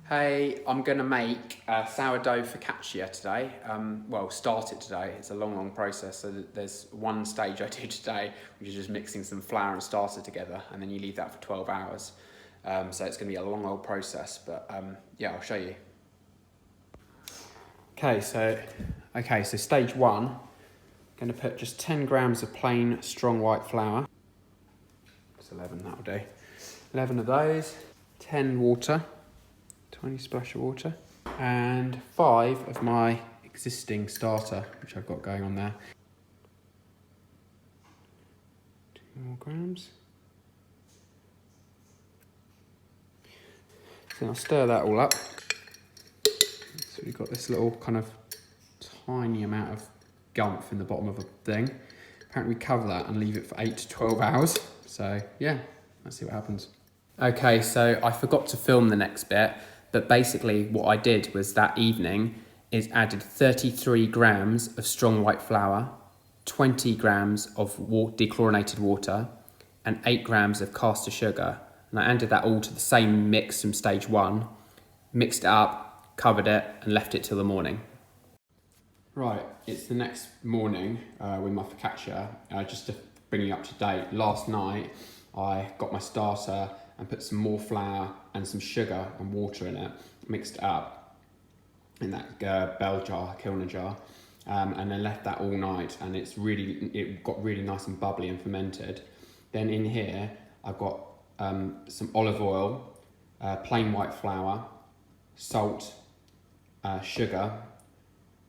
Hey, I'm gonna make sourdough focaccia today. Well, start it today. It's a long process. So there's one stage I do today, which is just mixing some flour and starter together, and then you leave that for 12 hours. So it's gonna be a long old process, but yeah, I'll show you. Okay, so stage one, I'm gonna put just 10 grams of plain strong white flour. It's 11, that'll do. 11 of those, 10 water. 20 splash of water, and 5 of my existing starter, which I've got going on there. 2 more grams. So I'll stir that all up. So we've got this little kind of tiny amount of gumph in the bottom of the thing. Apparently we cover that and leave it for 8 to 12 hours. So yeah, let's see what happens. Okay, so I forgot to film the next bit. But basically what I did was that evening is added 33 grams of strong white flour, 20 grams of dechlorinated water, and 8 grams of caster sugar. And I added that all to the same mix from stage one, mixed it up, covered it, and left it till the morning. Right, it's the next morning with my focaccia. Just to bring you up to date, last night I got my starter and put some more flour and some sugar and water in it, mixed it up in that bell jar, Kilner jar, and then left that all night, and it got really nice and bubbly and fermented. Then in here, I've got some olive oil, plain white flour, salt, sugar,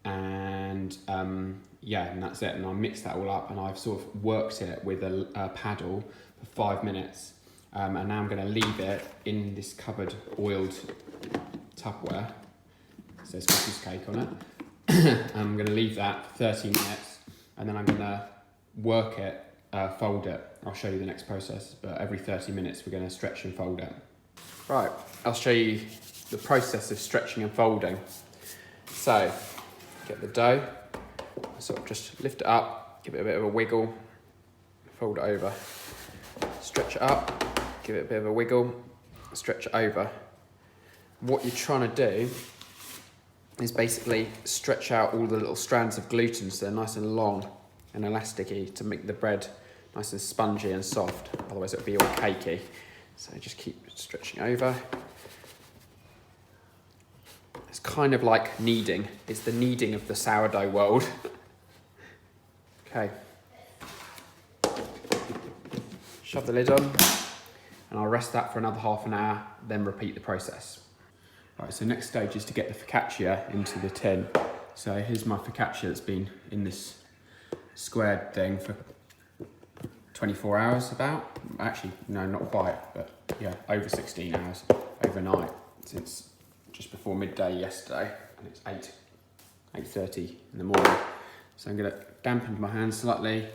and and that's it. And I mixed that all up, and I've sort of worked it with a paddle for 5 minutes. And now I'm going to leave it in this covered oiled Tupperware. It says Christmas cake on it. I'm going to leave that for 30 minutes, and then I'm going to work it, fold it. I'll show you the next process, but every 30 minutes we're going to stretch and fold it. Right, I'll show you the process of stretching and folding. So, get the dough, sort of just lift it up, give it a bit of a wiggle, fold it over, stretch it up, give it a bit of a wiggle, stretch it over. What you're trying to do is basically stretch out all the little strands of gluten so they're nice and long and elasticy to make the bread nice and spongy and soft, otherwise it'll be all cakey. So just keep stretching over. It's kind of like kneading. It's the kneading of the sourdough world. Okay. Shove the lid on, and I'll rest that for another half an hour, then repeat the process. Right, so next stage is to get the focaccia into the tin. So here's my focaccia that's been in this squared thing for 24 hours about. Actually, no, not quite, but yeah, over 16 hours, overnight, since just before midday yesterday, and it's 8:30 in the morning. So I'm gonna dampen my hands slightly.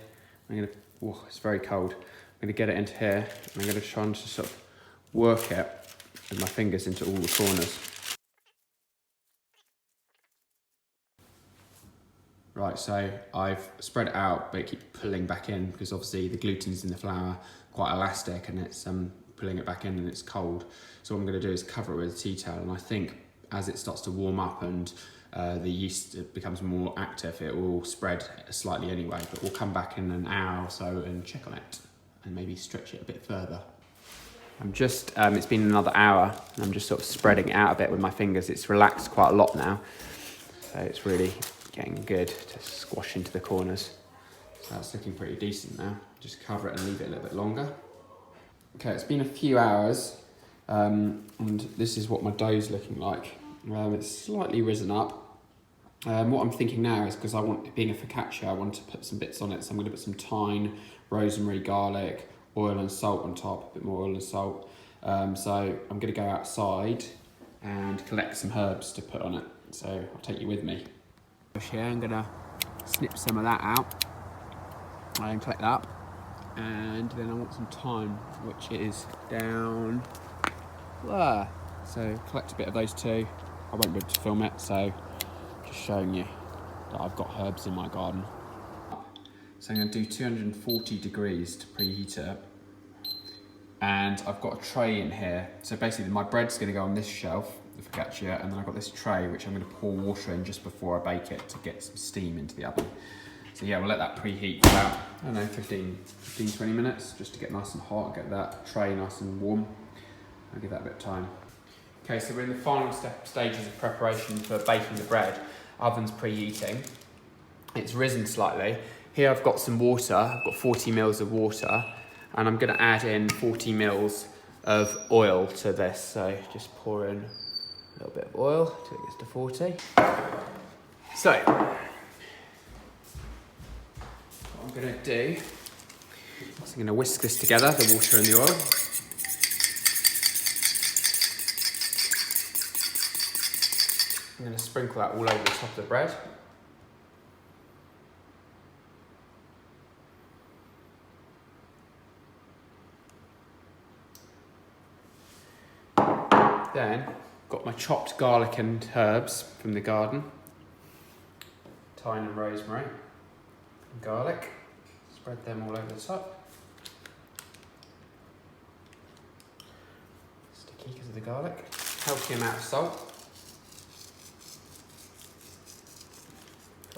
It's very cold. I'm going to get it into here, and I'm going to try and just sort of work it with my fingers into all the corners. Right, so I've spread it out, but it keeps pulling back in because obviously the gluten's in the flour, quite elastic, and it's pulling it back in and it's cold. So what I'm going to do is cover it with a tea towel, and I think as it starts to warm up and the yeast becomes more active, it will spread slightly anyway, but we'll come back in an hour or so and check on it, and maybe stretch it a bit further. It's been another hour, and I'm just sort of spreading it out a bit with my fingers. It's relaxed quite a lot now, so it's really getting good to squash into the corners. So that's looking pretty decent now. Just cover it and leave it a little bit longer. Okay, it's been a few hours, and this is what my dough's looking like. It's slightly risen up. What I'm thinking now is, because being a focaccia, I want to put some bits on it, so I'm going to put some thyme, rosemary, garlic, oil and salt on top, a bit more oil and salt. So I'm going to go outside and collect some herbs to put on it. So I'll take you with me. Here, I'm going to snip some of that out and collect that up. And then I want some thyme, which is down there. So collect a bit of those too. I won't be able to film it, so just showing you that I've got herbs in my garden. So I'm going to do 240 degrees to preheat it. And I've got a tray in here. So basically my bread's going to go on this shelf, the focaccia, and then I've got this tray which I'm going to pour water in just before I bake it to get some steam into the oven. So yeah, we'll let that preheat for about, I don't know, 15, 20 minutes, just to get nice and hot, get that tray nice and warm. I'll give that a bit of time. Okay, so we're in the final stages of preparation for baking the bread. Oven's preheating. It's risen slightly. Here I've got some water, I've got 40 mils of water, and I'm gonna add in 40 mils of oil to this. So just pour in a little bit of oil till it gets to 40. So, what I'm gonna do is I'm gonna whisk this together, the water and the oil. I'm going to sprinkle that all over the top of the bread. Then, got my chopped garlic and herbs from the garden. Thyme and rosemary and garlic. Spread them all over the top. Sticky because of the garlic. Healthy amount of salt.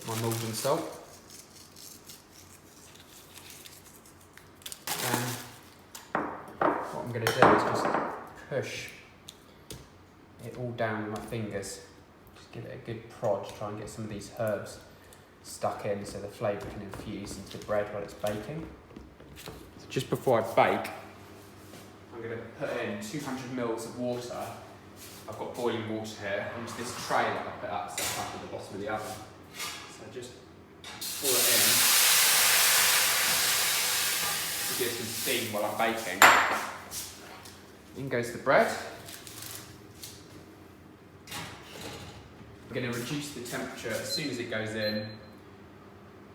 My Malden salt. Then what I'm going to do is just push it all down with my fingers. Just give it a good prod, try and get some of these herbs stuck in so the flavour can infuse into the bread while it's baking. So just before I bake, I'm going to put in 200 mils of water. I've got boiling water here onto this tray that I put up set up at the bottom of the oven. So just pour it in to give some steam while I'm baking. In goes the bread. I'm going to reduce the temperature as soon as it goes in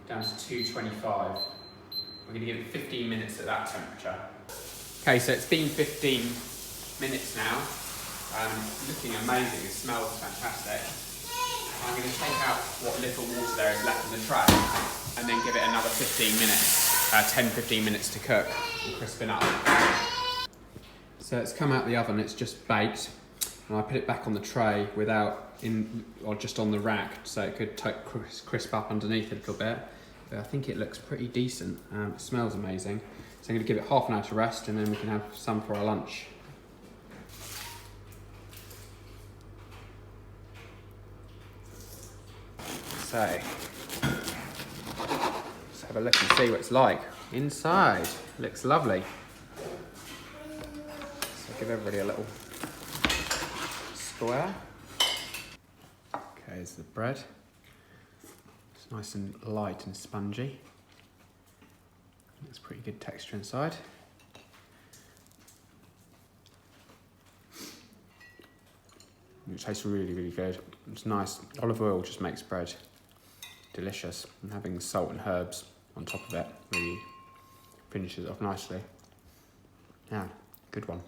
down to 225. We're going to give it 15 minutes at that temperature. Okay, so it's been 15 minutes now. Looking amazing, it smells fantastic. I'm going to take out what little water there is left in the tray and then give it another 15 minutes, 10-15 minutes to cook and crispen up. So it's come out the oven, it's just baked, and I put it back on the tray or just on the rack so it could crisp up underneath a little bit. But I think it looks pretty decent. It smells amazing. So I'm going to give it half an hour to rest and then we can have some for our lunch. So, let's have a look and see what it's like. Inside, looks lovely. So give everybody a little square. Okay, here's the bread. It's nice and light and spongy. It's pretty good texture inside. It tastes really, really good. It's nice. Olive oil just makes bread delicious, and having salt and herbs on top of it really finishes it off nicely. Yeah, good one.